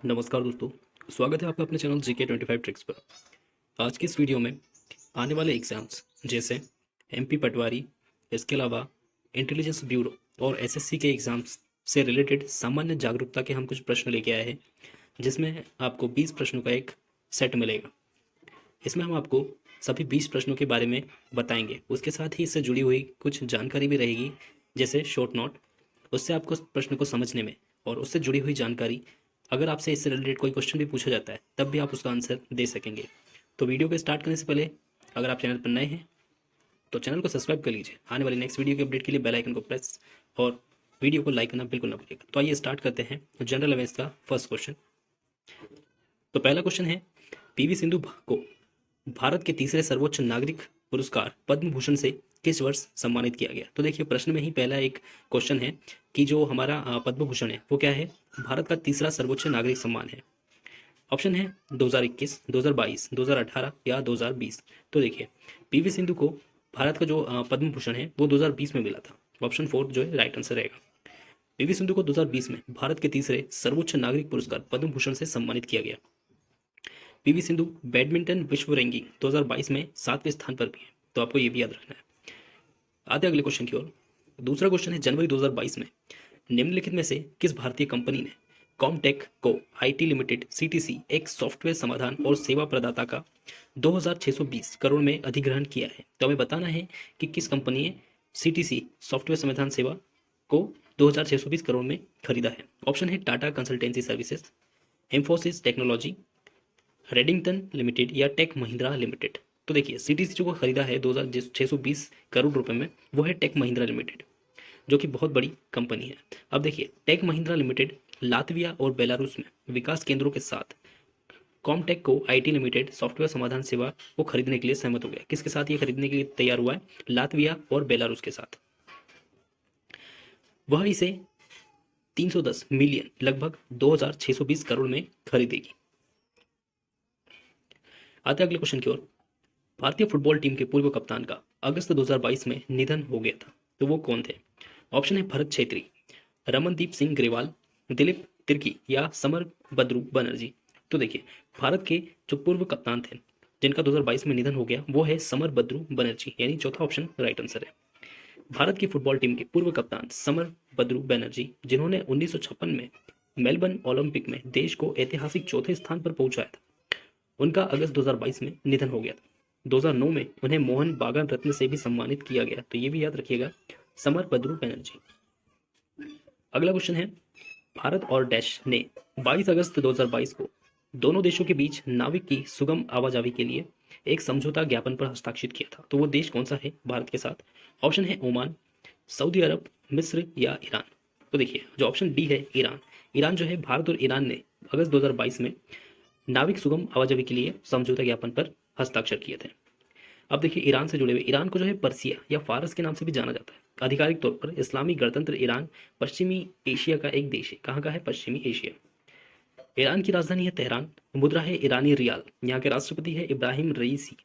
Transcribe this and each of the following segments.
नमस्कार दोस्तों, स्वागत है आपका अपने चैनल GK25 ट्रिक्स पर। आज की इस वीडियो में आने वाले एग्जाम्स जैसे MP पटवारी, इसके अलावा इंटेलिजेंस ब्यूरो और SSC के एग्जाम्स से रिलेटेड सामान्य जागरूकता के हम कुछ प्रश्न लेके आए हैं, जिसमें आपको 20 प्रश्नों का एक सेट मिलेगा। इसमें हम आपको सभी 20 प्रश्नों के बारे में बताएंगे। उसके साथ ही इससे जुड़ी हुई कुछ जानकारी भी रहेगी, जैसे शॉर्ट नोट। उससे आपको प्रश्न को समझने में और उससे जुड़ी हुई जानकारी, अगर आपसे इससे रिलेटेड कोई क्वेश्चन भी पूछा जाता है तब भी आप उसका आंसर दे सकेंगे। तो वीडियो को स्टार्ट करने से पहले अगर आप चैनल पर नए हैं तो चैनल को सब्सक्राइब कर लीजिए। आने वाली नेक्स्ट वीडियो के अपडेट के लिए बेल आइकन को प्रेस और वीडियो को लाइक करना बिल्कुल ना भूलिएगा। तो आइए स्टार्ट करते हैं जनरल अवेयर्स का फर्स्ट क्वेश्चन। तो पहला क्वेश्चन है, PV सिंधु को भारत के तीसरे सर्वोच्च नागरिक पुरस्कार पद्म भूषण से किस वर्ष सम्मानित किया गया। तो देखिए, प्रश्न में ही पहला एक क्वेश्चन है कि जो हमारा पद्म भूषण है वो क्या है, भारत का तीसरा सर्वोच्च नागरिक सम्मान है। ऑप्शन है 2021, 2022, 2018 या 2020। तो देखिए, PV सिंधु को भारत का जो पद्म भूषण है वो 2020 में मिला था। ऑप्शन 4 जो है राइट आंसर रहेगा। PV सिंधु को 2020 में भारत के तीसरे सर्वोच्च नागरिक पुरस्कार पद्म भूषण से सम्मानित किया गया। PV सिंधु बैडमिंटन विश्व रैंकिंग 2022 में 7वें स्थान पर भी है, तो आपको ये भी याद रखना है। आते अगले क्वेश्चन की ओर। दूसरा क्वेश्चन है, जनवरी 2022 में निम्नलिखित में से किस भारतीय कंपनी ने कॉमटेक को IT लिमिटेड CTC एक सॉफ्टवेयर समाधान और सेवा प्रदाता का 2620 करोड़ में अधिग्रहण किया है। तो हमें बताना है कि किस कंपनी ने CTC सॉफ्टवेयर समाधान सेवा को 2620 करोड़ में खरीदा है। ऑप्शन है Tata consultancy services, Infosys technology, Redington limited या टेक महिंद्रा लिमिटेड। तो देखिए, CTC जो को खरीदा है 2620 करोड़ रुपए में, वो है टेक महिंद्रा लिमिटेड, जो कि बहुत बड़ी कंपनी है। अब देखिए, टेक महिंद्रा लिमिटेड लातविया और बेलारूस में विकास केंद्रों के साथ कॉमटेक को IT लिमिटेड सॉफ्टवेयर समाधान सेवा को खरीदने के लिए सहमत हो गया। किसके साथ ये खरीदने के लिए तैयार हुआ है? लातविया और बेलारूस के साथ। वह इसे 310 मिलियन लगभग 2620 करोड़ में खरीदेगी। आते अगले क्वेश्चन की ओर। भारतीय फुटबॉल टीम के पूर्व कप्तान का अगस्त 2022 में निधन हो गया था, तो वो कौन थे? ऑप्शन है भरत छेत्री, रमनदीप सिंह ग्रेवाल, दिलीप तिर्की या समर बद्रू बनर्जी। तो देखिए, भारत के जो पूर्व कप्तान थे जिनका 2022 में निधन हो गया, वो है समर बद्रू बनर्जी, यानी चौथा ऑप्शन राइट आंसर है। भारत की फुटबॉल टीम के पूर्व कप्तान समर बद्रू बनर्जी, जिन्होंने 1956 में मेलबर्न ओलंपिक में देश को ऐतिहासिक चौथे स्थान पर पहुंचाया था, उनका अगस्त 2022 में निधन हो गया था। 2009 में उन्हें मोहन बागान रत्न से भी सम्मानित किया गया, तो ये भी याद रखिएगा, समर बद्रू बनर्जी। अगला क्वेश्चन है, भारत और डैश ने 22 अगस्त 2022 को दोनों देशों के बीच नाविक की सुगम आवाजाही के लिए एक समझौता ज्ञापन पर हस्ताक्षर किया था, तो वो देश कौन सा है भारत के साथ? ऑप्शन है ओमान, सऊदी अरब, मिस्र या ईरान। तो देखिए, जो ऑप्शन डी है ईरान। ईरान जो है, भारत और ईरान ने अगस्त 2022 में नाविक सुगम आवाजाही के लिए समझौता ज्ञापन पर हस्ताक्षर किए थे। अब देखिए, ईरान से जुड़े हुए, ईरान को जो है पर्सिया या फारस के नाम से भी जाना जाता है। आधिकारिक तौर पर इस्लामी गणतंत्र ईरान पश्चिमी एशिया का एक देश है। कहाँ का है? पश्चिमी एशिया। ईरान की राजधानी है तेहरान, मुद्रा है ईरानी रियाल, यहाँ के राष्ट्रपति है इब्राहिम रईसी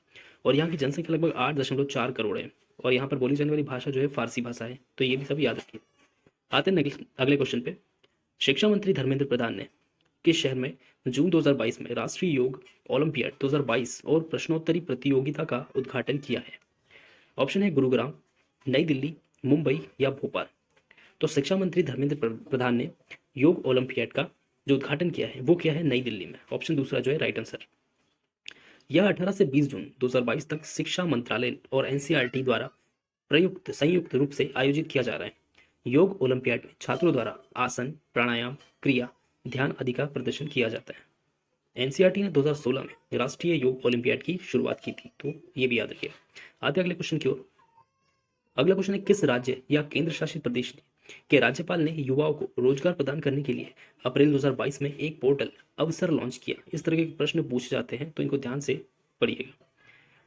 और यहाँ की जनसंख्या लगभग 8.4 करोड़ है और यहाँ पर बोली जाने वाली भाषा जो है फारसी भाषा है। तो ये भी सब याद रखिए। आते हैं अगले क्वेश्चन पे। शिक्षा मंत्री धर्मेंद्र प्रधान ने किस शहर में जून 2022 में राष्ट्रीय योग ओलंपियाड 2022 और प्रश्नोत्तरी प्रतियोगिता का उद्घाटन किया है? ऑप्शन है गुरुग्राम, नई दिल्ली, मुंबई या भोपाल। तो शिक्षा मंत्री धर्मेंद्र प्रधान ने योग ओलंपियाड का जो उद्घाटन किया है वो किया है नई दिल्ली में। ऑप्शन दूसरा जो है राइट आंसर। यह 18 से 20 जून 2022 तक शिक्षा मंत्रालय और NCERT द्वारा प्रयुक्त संयुक्त रूप से आयोजित किया जा रहा है। योग ओलंपियाड में छात्रों द्वारा आसन, प्राणायाम, क्रिया, ध्यान आदि का प्रदर्शन किया जाता है। NCERT ने 2016 में राष्ट्रीय योग ओलंपियाड की शुरुआत की थी, तो ये भी याद रखिए। आते अगले क्वेश्चन की ओर। अगला क्वेश्चन है, किस राज्य या केंद्र शासित प्रदेश के राज्यपाल ने युवाओं को रोजगार प्रदान करने के लिए अप्रैल 2022 में एक पोर्टल अवसर लॉन्च किया? इस तरह के प्रश्न पूछे जाते हैं, तो इनको ध्यान से पढ़िएगा।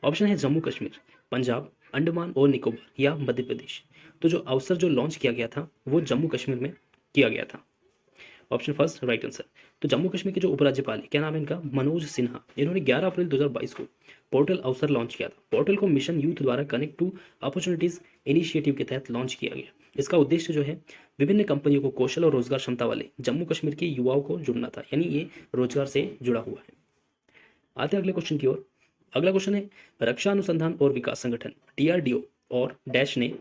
ऑप्शन है जम्मू कश्मीर, पंजाब, अंडमान और निकोबार या मध्य प्रदेश। तो जो अवसर जो लॉन्च किया गया था वो जम्मू कश्मीर में किया गया था। Option first right answer. तो जम्मू कश्मीर के जो उपराज्यपाल है, क्या नाम है इनका? मनोज सिन्हा। इन्होंने 11 अप्रैल 2022 को पोर्टल अवसर लॉन्च किया था। पोर्टल को मिशन यूथ द्वारा कनेक्ट टू अपॉर्चुनिटीज इनिशिएटिव के तहत लॉन्च किया गया। इसका उद्देश्य जो है विभिन्न कंपनियों को कौशल और रोजगार क्षमता वाले जम्मू कश्मीर के युवाओं को जुड़ना था, यानी ये रोजगार से जुड़ा हुआ है। आते हैं अगले क्वेश्चन की ओर। अगला क्वेश्चन है, रक्षा अनुसंधान और विकास संगठन डीआरडीओ और डैश ने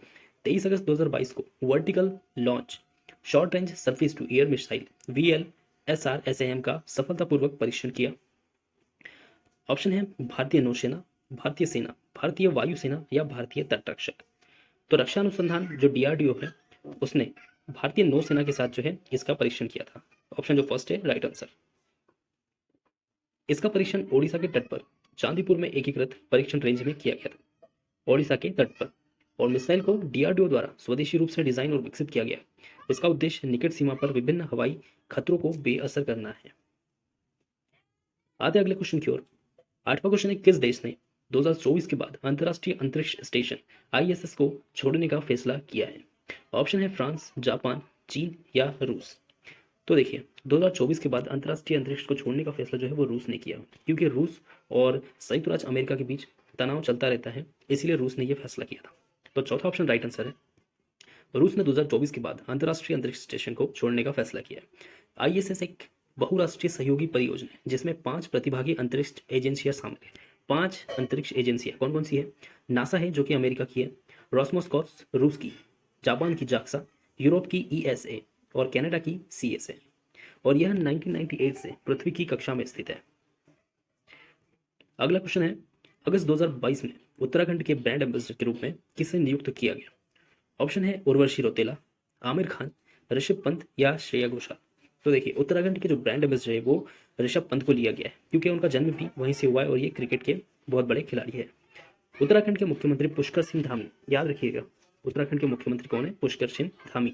23 अगस्त 2022 को vertical launch short range surface to air missile VLSR-SAM का सफलतापूर्वक परीक्षण किया। ऑप्शन है भारतीय नौसेना, भारतीय सेना, भारतीय वायुसेना या भारतीय तटरक्षक। तो रक्षा अनुसंधान जो डीआरडीओ है उसने भारतीय नौसेना के साथ जो है इसका परीक्षण किया था। ऑप्शन जो फर्स्ट है राइट आंसर। इसका परीक्षण ओडिशा के तट पर चांदीपुर में एकीकृत परीक्षण रेंज में किया गया था, ओडिशा के तट पर। और मिसाइल को डीआरडीओ द्वारा स्वदेशी रूप से डिजाइन और विकसित किया गया। इसका उद्देश्य निकट सीमा पर विभिन्न हवाई खतरों को बेअसर करना है। आते अगले क्वेश्चन की ओर। आठवां क्वेश्चन है, किस देश ने 2024 के बाद अंतर्राष्ट्रीय अंतरिक्ष स्टेशन ISS को छोड़ने का फैसला किया है। ऑप्शन है फ्रांस, जापान, चीन या रूस। तो देखिए 2024 के बाद अंतर्राष्ट्रीय अंतरिक्ष को छोड़ने का फैसला जो है वो रूस ने किया, क्योंकि रूस और संयुक्त राज्य अमेरिका के बीच तनाव चलता रहता है, इसलिए रूस ने यह फैसला किया था। तो चौथा ऑप्शन राइट आंसर है। रूस ने 2024 के बाद अंतर्राष्ट्रीय अंतरिक्ष स्टेशन को छोड़ने का फैसला किया है। ISS एक बहुराष्ट्रीय सहयोगी परियोजना है जिसमें 5 प्रतिभागी अंतरिक्ष एजेंसियां शामिल है। 5 अंतरिक्ष एजेंसियां कौन कौन सी है? नासा है जो कि अमेरिका की है, रॉसमोस्कॉस रूस की, जापान की जाक्सा, यूरोप की ESA और कनाडा की CSA। और यह 1998 से पृथ्वी की कक्षा में स्थित है। अगला क्वेश्चन है, अगस्त 2022 में उत्तराखंड के ब्रांड एम्बेसडर के रूप में किसे नियुक्त किया गया? ऑप्शन है उर्वशी रौतेला, आमिर खान, ऋषभ पंत या श्रेया घोषाल। तो देखिए उत्तराखंड के जो ब्रांड एम्बेसडर है वो ऋषभ पंत को लिया गया है, क्योंकि उनका जन्म भी वहीं से हुआ है और ये क्रिकेट के बहुत बड़े खिलाड़ी है। उत्तराखंड के मुख्यमंत्री पुष्कर सिंह धामी, याद रखिएगा उत्तराखंड के मुख्यमंत्री कौन है? पुष्कर सिंह धामी।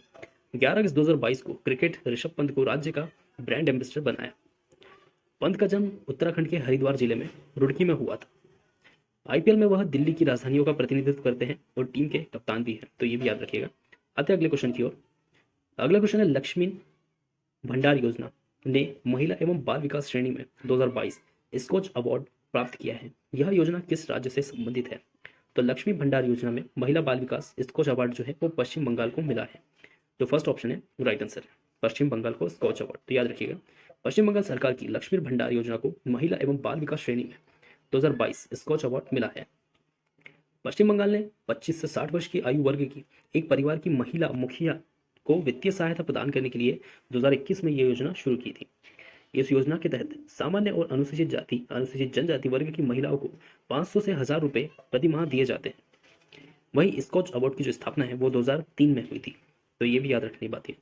11 अगस्त 2022 को क्रिकेट ऋषभ पंत को राज्य का ब्रांड एम्बेसडर बनाया। पंत का जन्म उत्तराखंड के हरिद्वार जिले में रुड़की में हुआ था। IPL में वह दिल्ली की राजधानियों का प्रतिनिधित्व करते हैं और टीम के कप्तान भी हैं, तो ये भी याद रखिएगा। आते अगले क्वेश्चन की ओर। अगला क्वेश्चन है, लक्ष्मी भंडार योजना ने महिला एवं बाल विकास श्रेणी में 2022 स्कॉच अवार्ड प्राप्त किया है। यह योजना किस राज्य से संबंधित है? तो लक्ष्मी भंडार योजना में महिला बाल विकास स्कॉच अवार्ड जो है वो पश्चिम बंगाल को मिला है। तो फर्स्ट ऑप्शन है राइट आंसर है, पश्चिम बंगाल को स्कॉच अवार्ड। तो याद रखिएगा पश्चिम बंगाल सरकार की लक्ष्मी भंडार योजना को महिला एवं बाल विकास श्रेणी में 2022 स्कॉच अवार्ड मिला है। पश्चिम बंगाल ने 25 से 60 वर्ष की आयु वर्ग की एक परिवार की महिला मुखिया को वित्तीय सहायता प्रदान करने के लिए 2021 में यह योजना शुरू की थी। इस योजना के तहत सामान्य और अनुसूचित जाति, अनुसूचित जनजाति वर्ग की महिलाओं को 500 से 1000 रुपए प्रति माह दिए जाते हैं। वहीं स्कॉच अवार्ड की जो स्थापना है वो 2003 में हुई थी, तो ये भी याद रखने की बात है।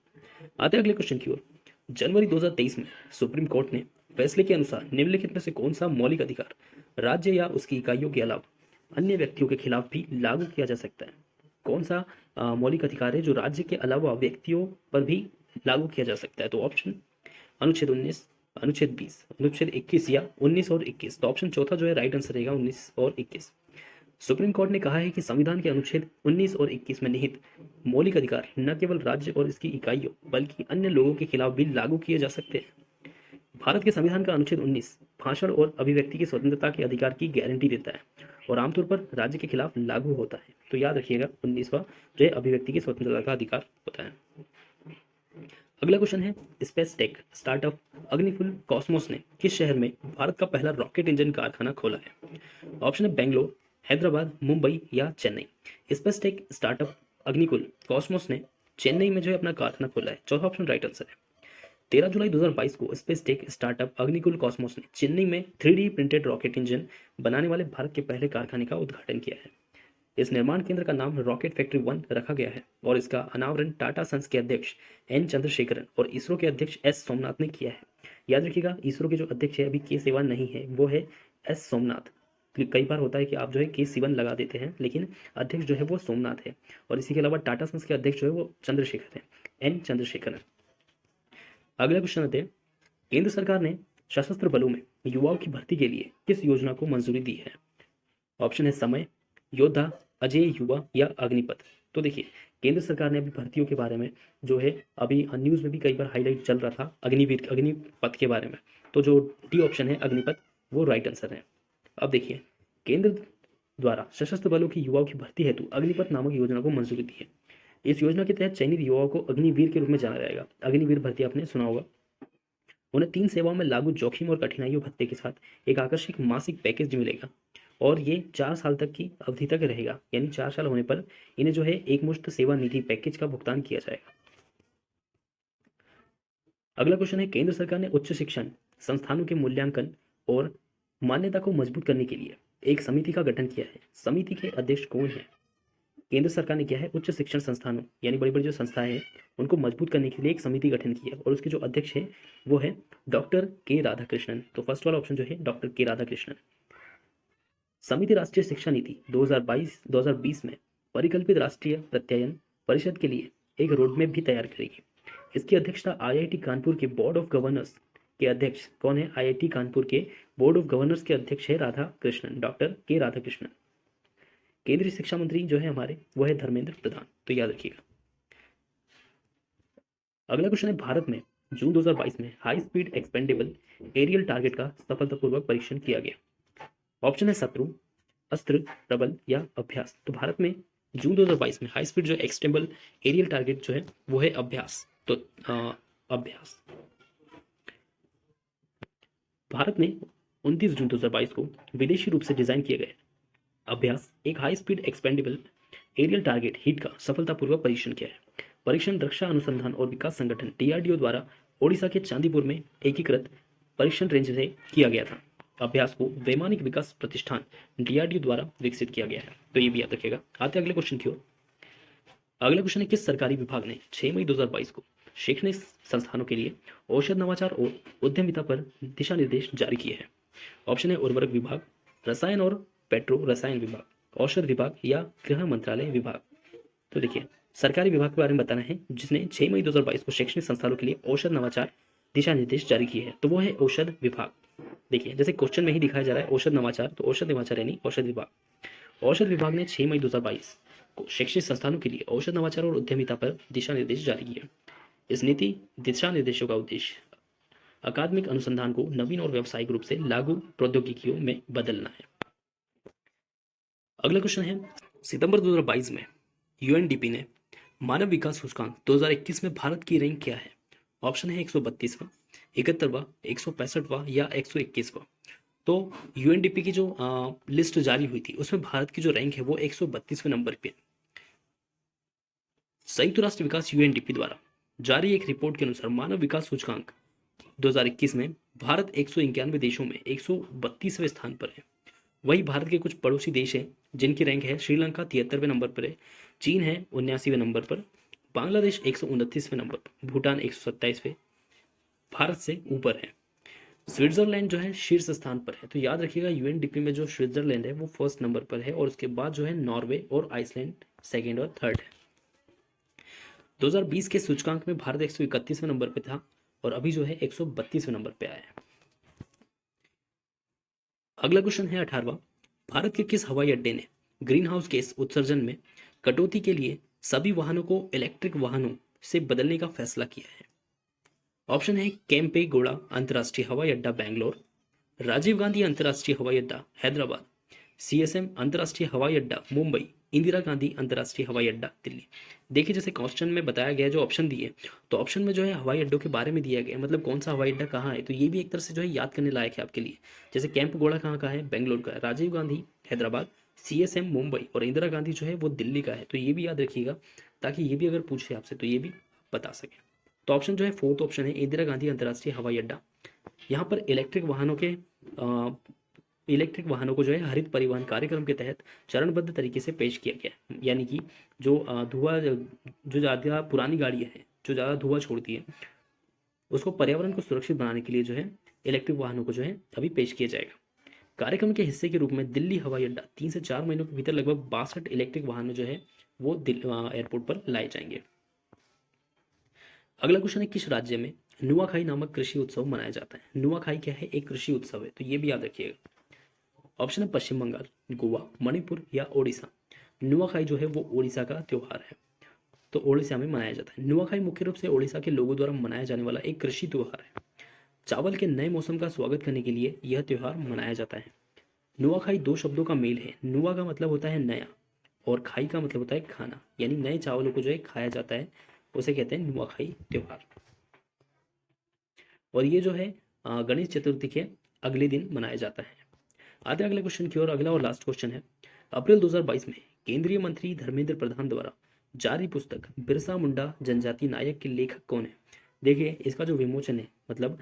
आते अगले क्वेश्चन की ओर। जनवरी 2023 में सुप्रीम कोर्ट ने फैसले के अनुसार निम्नलिखित में से कौन सा मौलिक अधिकार राज्य या उसकी इकाइयों के अलावा अन्य व्यक्तियों के खिलाफ भी लागू किया जा सकता है? कौन सा मौलिक अधिकार है जो राज्य के अलावा व्यक्तियों पर भी लागू किया जा सकता है? तो ऑप्शन अनुच्छेद 19, अनुच्छेद 20, अनुच्छेद 21 या 19 और 21। तो ऑप्शन चौथा जो है राइट आंसर रहेगा 19 और 21। सुप्रीम कोर्ट ने कहा है कि संविधान के अनुच्छेद 19 और 21 में निहित मौलिक अधिकार न केवल राज्य और इसकी इकाइयों बल्कि अन्य लोगों के खिलाफ भी लागू किए जा सकते हैं। भारत के संविधान का अनुच्छेद 19 भाषण और अभिव्यक्ति की स्वतंत्रता के अधिकार की गारंटी देता है और आमतौर पर राज्य के खिलाफ लागू होता है। तो याद रखिएगा 19वां जो है अभिव्यक्ति की स्वतंत्रता का अधिकार होता है। अगला क्वेश्चन है, space tech startup Agnikul Cosmos ने किस शहर में भारत का पहला रॉकेट इंजन कारखाना खोला है? ऑप्शन है बेंगलोर, हैदराबाद, मुंबई या Chennai. Space tech startup Agnikul Cosmos ने चेन्नई में जो है अपना कारखाना खोला है। चौथा ऑप्शन राइट आंसर है। 13 जुलाई 2022 को space tech startup Agnikul Cosmos ने चेन्नई में 3D प्रिंटेड रॉकेट इंजन बनाने वाले भारत के पहले कारखाने का उद्घाटन किया है। इस निर्माण केंद्र का नाम रॉकेट फैक्ट्री 1 रखा गया है और इसका अनावरण टाटा सन्स के अध्यक्ष N चंद्रशेखरन और इसरो के अध्यक्ष S सोमनाथ ने किया है। याद रखिएगा इसरो के जो अध्यक्ष है अभी के सिवन नहीं है, वो है S सोमनाथ। कई बार होता है कि आप जो है के सिवन लगा देते हैं, लेकिन अध्यक्ष जो है वो सोमनाथ है। और इसी के अलावा टाटा सन्स के अध्यक्ष जो है वो चंद्रशेखर है, N चंद्रशेखरन। अगला क्वेश्चन आते हैं, केंद्र सरकार ने सशस्त्र बलों में युवाओं की भर्ती के लिए किस योजना को मंजूरी दी है? ऑप्शन है समय, योद्धा, अजय युवा या अग्निपथ। तो देखिए केंद्र सरकार ने अभी भर्तियों के बारे में जो है अभी न्यूज़ में भी कई बार हाईलाइट चल रहा था अग्निपथ के बारे में। तो जो डी ऑप्शन है अग्निपथ वो राइट आंसर है। अब देखिए केंद्र द्वारा सशस्त्र बलों की युवाओं की भर्ती हेतु अग्निपथ नामक योजना को मंजूरी दी है। इस योजना के तहत चयनित युवाओं को अग्निवीर के रूप में जाना जाएगा। अग्निवीर भर्ती आपने सुना होगा। उन्हें 3 सेवाओं में लागू जोखिम और कठिनाइयों भत्ते के साथ एक आकर्षक मासिक पैकेज मिलेगा और ये 4 साल तक की अवधि तक रहेगा, यानी 4 साल होने पर इन्हें जो है एकमुश्त सेवा निधि पैकेज का भुगतान किया जाएगा। अगला क्वेश्चन है, केंद्र सरकार ने उच्च शिक्षण संस्थानों के मूल्यांकन और मान्यता को मजबूत करने के लिए एक समिति का गठन किया है। समिति के अध्यक्ष कौन है? केंद्र सरकार ने किया है उच्च शिक्षण संस्थानों यानी बड़ी बड़ी जो संस्थाएं हैं उनको मजबूत करने के लिए एक समिति गठन की है और उसके जो अध्यक्ष है वो है डॉक्टर के राधाकृष्णन। तो फर्स्ट वाला ऑप्शन जो है डॉक्टर के राधाकृष्णन। समिति राष्ट्रीय शिक्षा नीति 2020 में परिकल्पित राष्ट्रीय प्रत्यायन परिषद के लिए एक रोडमैप भी तैयार करेगी। इसकी अध्यक्षता आईआईटी कानपुर के बोर्ड ऑफ गवर्नर्स के अध्यक्ष कौन है? आईआईटी कानपुर के बोर्ड ऑफ गवर्नर्स के अध्यक्ष है राधाकृष्णन, डॉक्टर के राधाकृष्णन। केंद्रीय शिक्षा मंत्री जो है हमारे वो है धर्मेंद्र प्रधान, तो याद रखिएगा। अगला क्वेश्चन है, भारत में जून 2022 में high speed expendable aerial target का सफलतापूर्वक परीक्षण किया गया। ऑप्शन है शत्रु, अस्त्र, प्रबल या अभ्यास। तो भारत में जून 2022 में हाई स्पीड जो एक्सटेंबल एरियल टारगेट जो है वो है अभ्यास। तो अभ्यास। भारत में 29 जून 2022 को विदेशी रूप से डिजाइन किए गए अभ्यास एक high speed expendable aerial target hit का सफलतापूर्वक परीक्षण किया है। परीक्षण रक्षा अनुसंधान और विकास संगठन डीआरडीओ द्वारा ओडिशा के चांदीपुर में एकीकृत परीक्षण रेंज से किया गया था। अभ्यास को वैमानिक विकास प्रतिष्ठान डीआरडीओ द्वारा विकसित किया गया है, तो ये भी याद रखिएगा। आते अगले क्वेश्चन की ओर। अगला क्वेश्चन है, किस सरकारी विभाग ने 6 मई 2022 को शैक्षणिक संस्थानों के लिए औषध नवाचार और उद्यमिता पर दिशा निर्देश जारी किए हैं? ऑप्शन है उर्वरक विभाग, रसायन और पेट्रो रसायन विभाग, औषध विभाग या गृह मंत्रालय विभाग। तो देखिए, सरकारी विभाग के बारे में बताना है जिसने 6 मई 2022 को शैक्षणिक संस्थानों के लिए औषध नवाचार दिशा निर्देश जारी किए हैं, तो वो है औषध विभाग। देखिए, जैसे क्वेश्चन में ही दिखाया जा रहा है औषध नवाचार, तो औषध नवाचार यानी औषध विभाग। औषध विभाग ने 6 मई 2022 को शैक्षणिक संस्थानों के लिए औषध नवाचार और उद्यमिता पर दिशा निर्देश जारी किए। इस नीति दिशा निर्देशों का उद्देश्य अकादमिक अनुसंधान को नवीन और व्यावसायिक रूप से लागू प्रौद्योगिकियों में बदलना है। अगला क्वेश्चन है, सितंबर 2022 में यूएनडीपी ने मानव विकास सूचकांक 2021 में भारत की रैंक क्या है? ऑप्शन है 132वां, 71वां, 165वां या 121वां। तो यूएनडीपी की जो लिस्ट जारी हुई थी उसमें भारत की जो रैंक है वो 132वें नंबर पे। संयुक्त राष्ट्र विकास यूएनडीपी द्वारा जारी एक रिपोर्ट के अनुसार मानव विकास सूचकांक 2021 में भारत 191 देशों में 132वें स्थान पर है। वही भारत के कुछ पड़ोसी देश हैं जिनकी रैंक है श्रीलंका 73वें नंबर पर है, चीन है 79वें नंबर पर, बांग्लादेश 129वें नंबर पर, भूटान 127वें, भारत से ऊपर है। स्विट्जरलैंड जो है शीर्ष स्थान पर है। तो याद रखिएगा यूएनडीपी में जो स्विट्जरलैंड है वो फर्स्ट नंबर पर है और उसके बाद जो है नॉर्वे और आइसलैंड सेकेंड और थर्ड है। 2020 के सूचकांक में भारत 131वें नंबर पर था और अभी जो है 132वें नंबर पे आया है। अगला क्वेश्चन है 18वां, भारत के किस हवाई अड्डे ने ग्रीन हाउस गैस उत्सर्जन में कटौती के लिए सभी वाहनों को इलेक्ट्रिक वाहनों से बदलने का फैसला किया है? ऑप्शन है केम्पेगौड़ा अंतर्राष्ट्रीय हवाई अड्डा बेंगलोर, राजीव गांधी अंतर्राष्ट्रीय हवाई अड्डा हैदराबाद, सीएसएम अंतर्राष्ट्रीय हवाई अड्डा मुंबई, इंदिरा गांधी अंतर्राष्ट्रीय हवाई अड्डा दिल्ली। देखिए, जैसे क्वेश्चन में बताया गया जो ऑप्शन दिए, तो ऑप्शन में जो है हवाई अड्डों के बारे में दिया गया, मतलब कौन सा हवाई अड्डा कहाँ है, तो ये भी एक तरह से जो है याद करने लायक है आपके लिए। जैसे कैंप गोड़ा कहाँ का है? बेंगलोर का है, राजीव गांधी हैदराबाद, सीएसएम मुंबई और इंदिरा गांधी जो है वो दिल्ली का है। तो ये भी याद रखिएगा ताकि ये भी अगर पूछे आपसे तो ये भी बता सके। तो ऑप्शन जो है फोर्थ ऑप्शन है इंदिरा गांधी अंतर्राष्ट्रीय हवाई अड्डा। यहाँ पर इलेक्ट्रिक वाहनों को जो है हरित परिवहन कार्यक्रम के तहत चरणबद्ध तरीके से पेश किया गया, यानी कि जो धुआं जो ज़्यादा पुरानी गाड़ियाँ हैं जो ज़्यादा धुआं छोड़ती है उसको पर्यावरण को सुरक्षित बनाने के लिए जो है इलेक्ट्रिक वाहनों को जो है अभी पेश किया जाएगा। कार्यक्रम के हिस्से के रूप में दिल्ली हवाई अड्डा 3 से 4 महीनों के भीतर लगभग 62 इलेक्ट्रिक वाहनों जो है वो एयरपोर्ट पर लाए जाएंगे। अगला क्वेश्चन है, किस राज्य में नुआखाई नामक कृषि उत्सव मनाया जाता है? नुआखाई क्या है? एक कृषि उत्सव है, तो ये भी याद रखिएगा। ऑप्शन है पश्चिम बंगाल, गोवा, मणिपुर या ओडिशा। नुआखाई जो है वो ओडिशा का त्योहार है, तो ओडिशा में मनाया जाता है। नुआखाई मुख्य रूप से ओडिशा के लोगों द्वारा मनाया जाने वाला एक कृषि त्योहार है। चावल के नए मौसम का स्वागत करने के लिए यह त्योहार मनाया जाता है। नुआखाई 2 शब्दों का मेल है। नुआ का मतलब होता है नया और खाई का मतलब होता है खाना, यानी नए चावलों को जो है खाया जाता है, उसे कहते हैं नुआखाई त्योहार। और ये जो है गणेश चतुर्थी के अगले दिन मनाया जाता है। आते हैं अगले क्वेश्चन की ओर। अगला और लास्ट क्वेश्चन है, अप्रैल 2022 में केंद्रीय मंत्री धर्मेंद्र प्रधान द्वारा जारी पुस्तक बिरसा मुंडा जनजाति नायक के लेखक कौन है? देखिए इसका जो विमोचन है, मतलब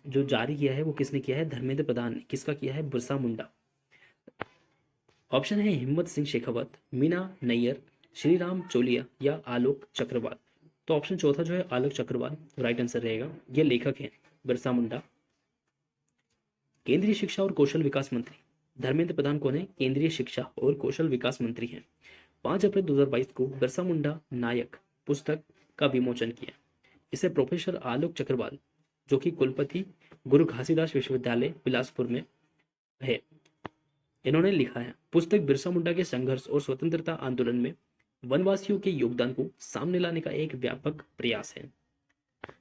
जो जारी किया है वो किसने किया है? धर्मेंद्र प्रधान ने। किसका किया है? बिरसा मुंडा। ऑप्शन है हिम्मत सिंह शेखावत, मीना नैयर, श्री राम चोलिया या आलोक चक्रवाल। तो ऑप्शन चौथा जो है आलोक चक्रवाल राइट आंसर रहेगा। ये लेखक हैं बिरसा मुंडा। केंद्रीय शिक्षा और कौशल विकास मंत्री धर्मेंद्र प्रधान कौन है? केंद्रीय शिक्षा और कौशल विकास मंत्री हैं। 5 अप्रैल 2022 को बिरसा मुंडा नायक पुस्तक का विमोचन किया। इसे प्रोफेसर आलोक चक्रवाल, जो कि कुलपति गुरु घासीदास विश्वविद्यालय बिलासपुर में है, इन्होंने लिखा है। पुस्तक बिरसा मुंडा के संघर्ष और स्वतंत्रता आंदोलन में वनवासियों के योगदान को सामने लाने का एक व्यापक प्रयास है।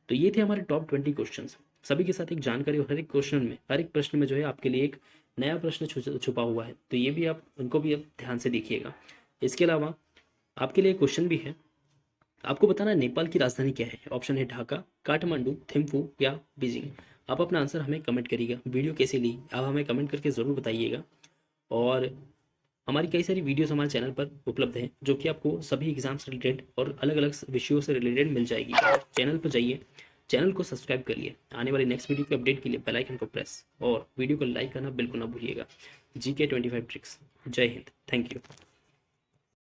तो ये थे हमारे टॉप 20 क्वेश्चंस, सभी के साथ एक जानकारी, और हर एक क्वेश्चन में, हर एक प्रश्न में जो है आपके लिए एक नया प्रश्न छुपा हुआ है, तो ये भी आप उनको भी आप ध्यान से देखिएगा। इसके अलावा आपके लिए क्वेश्चन भी है, आपको बताना है नेपाल की राजधानी क्या है? ऑप्शन है ढाका, काठमांडू, थिम्फू या बीजिंग। आप अपना आंसर हमें कमेंट करिएगा। वीडियो कैसी ली आप हमें कमेंट करके ज़रूर बताइएगा। और हमारी कई सारी वीडियोस हमारे चैनल पर उपलब्ध हैं, जो कि आपको सभी एग्जाम से रिलेटेड और अलग अलग विषयों से रिलेटेड मिल जाएगी। चैनल पर जाइए, चैनल को सब्सक्राइब करिए, आने वाली नेक्स्ट वीडियो के अपडेट के लिए बेल आइकन को प्रेस और वीडियो को लाइक करना बिल्कुल ना भूलिएगा। GK 25 tricks. जय हिंद, थैंक यू।